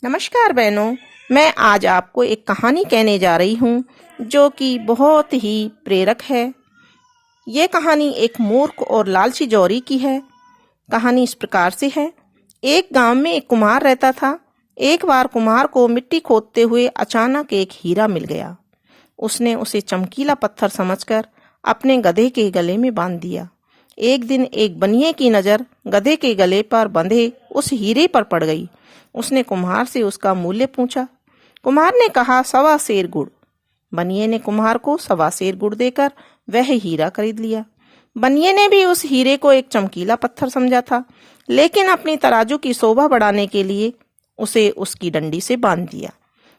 नमस्कार बहनों, मैं आज आपको एक कहानी कहने जा रही हूँ जो कि बहुत ही प्रेरक है। ये कहानी एक मूर्ख और लालची जौहरी की है। कहानी इस प्रकार से है। एक गांव में एक कुम्हार रहता था। एक बार कुम्हार को मिट्टी खोदते हुए अचानक एक हीरा मिल गया। उसने उसे चमकीला पत्थर समझकर अपने गधे के गले में बांध दिया। एक दिन एक बनिए की नज़र गधे के गले पर बंधे उस हीरे पर पड़ गई। उसने कुम्हार से उसका मूल्य पूछा। कुम्हार ने कहा 1.25 सेर गुड़। बनिए ने कुम्हार को 1.25 सेर गुड़ देकर वह हीरा खरीद लिया। बनिए ने भी उस हीरे को एक चमकीला पत्थर समझा था, लेकिन अपनी तराजू की शोभा बढ़ाने के लिए उसे उसकी डंडी से बांध दिया।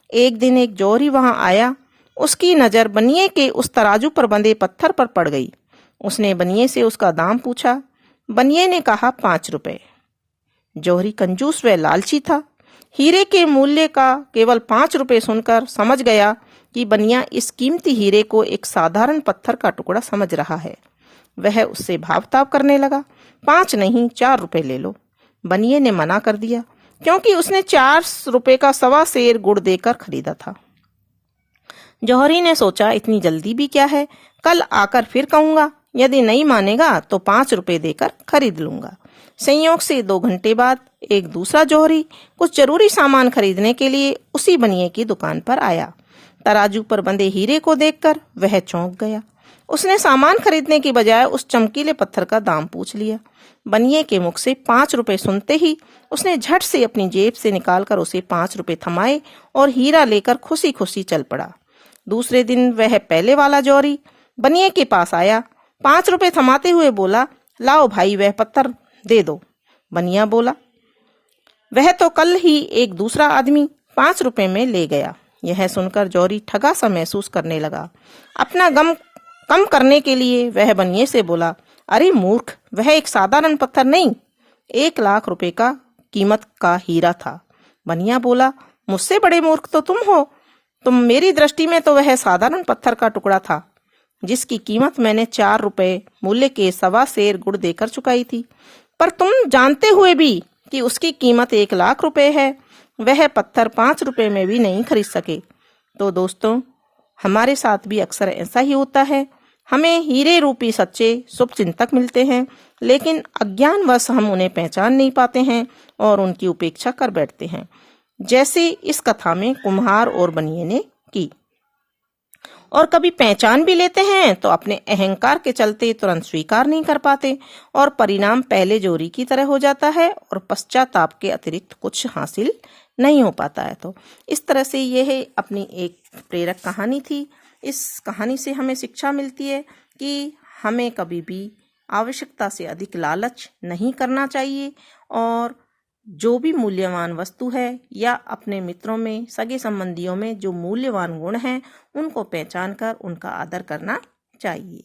एक दिन एक जौहरी वहां आया। उसकी नज़र बनिए के उस तराजू पर बंधे पत्थर पर पड़ गई। उसने बनिए से उसका दाम पूछा। बनिए ने कहा 5 रुपए। जौहरी कंजूस व लालची था। हीरे के मूल्य का केवल 5 रुपए सुनकर समझ गया कि बनिया इस कीमती हीरे को एक साधारण पत्थर का टुकड़ा समझ रहा है। वह उससे भाव-ताव करने लगा। 5 नहीं, 4 रुपए ले लो। बनिए ने मना कर दिया, क्योंकि उसने 4 रुपए का 1.25 सेर गुड़ देकर खरीदा था। जौहरी ने सोचा, इतनी जल्दी भी क्या है, कल आकर फिर कहूंगा। यदि नहीं मानेगा तो 5 रुपए देकर खरीद लूंगा। संयोग से 2 घंटे बाद एक दूसरा जौहरी कुछ जरूरी सामान खरीदने के लिए उसी बनिए की दुकान पर आया। तराजू पर बंधे हीरे को देखकर वह चौंक गया। उसने सामान खरीदने की बजाय उस चमकीले पत्थर का दाम पूछ लिया। बनिए के मुख से 5 रुपए सुनते ही उसने झट से अपनी जेब से निकालकर उसे 5 रुपए थमाए और हीरा लेकर खुशी खुशी चल पड़ा। दूसरे दिन वह पहले वाला जौहरी बनिए के पास आया। 5 रुपए थमाते हुए बोला, लाओ भाई, वह पत्थर दे दो। बनिया बोला, वह तो कल ही एक दूसरा आदमी 5 रुपए में ले गया। यह सुनकर जौहरी ठगा सा महसूस करने लगा। अपना गम कम करने के लिए वह बनिए से बोला, अरे मूर्ख, वह एक साधारण पत्थर नहीं, 1 लाख रुपए का कीमत का हीरा था। बनिया बोला, मुझसे बड़े मूर्ख तो तुम हो। मेरी दृष्टि में तो वह साधारण पत्थर का टुकड़ा था, जिसकी कीमत मैंने 4 रुपए मूल्य के 1.25 सेर गुड़ देकर चुकाई थी। पर तुम जानते हुए भी कि उसकी कीमत 1 लाख रुपए है, वह पत्थर 5 रुपए में भी नहीं खरीद सके। तो दोस्तों, हमारे साथ भी अक्सर ऐसा ही होता है। हमें हीरे रूपी सच्चे शुभ चिंतक मिलते हैं, लेकिन अज्ञानवश हम उन्हें पहचान नहीं पाते हैं और उनकी उपेक्षा कर बैठते हैं, जैसे इस कथा में कुम्हार और बनिए ने की। और कभी पहचान भी लेते हैं तो अपने अहंकार के चलते तुरंत स्वीकार नहीं कर पाते और परिणाम पहले जौहरी की तरह हो जाता है और पश्चाताप के अतिरिक्त कुछ हासिल नहीं हो पाता है। तो इस तरह से यह अपनी एक प्रेरक कहानी थी। इस कहानी से हमें शिक्षा मिलती है कि हमें कभी भी आवश्यकता से अधिक लालच नहीं करना चाहिए और जो भी मूल्यवान वस्तु है या अपने मित्रों में, सगे संबंधियों में जो मूल्यवान गुण हैं, उनको पहचान कर उनका आदर करना चाहिए।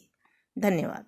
धन्यवाद।